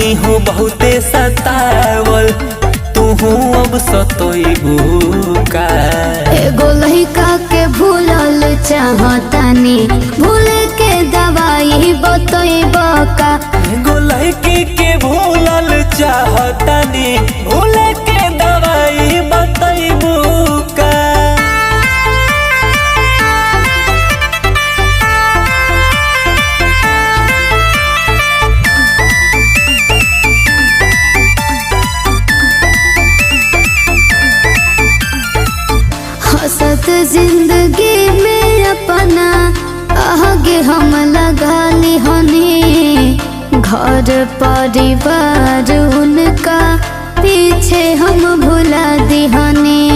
रहनी हो बहुते सतावल, तू अब सतोइबू का। एगो लइका के भूलल चाहतानी, भूल के दवाई बतइब का। एगो लड़की के भूलल चाहतानी, भूल के दवाई बतइबू का। हंसत जिंदगी में अपना आगे हम लगा ली हनी, घर परिवार उनका पीछे हम भुला दी हनी।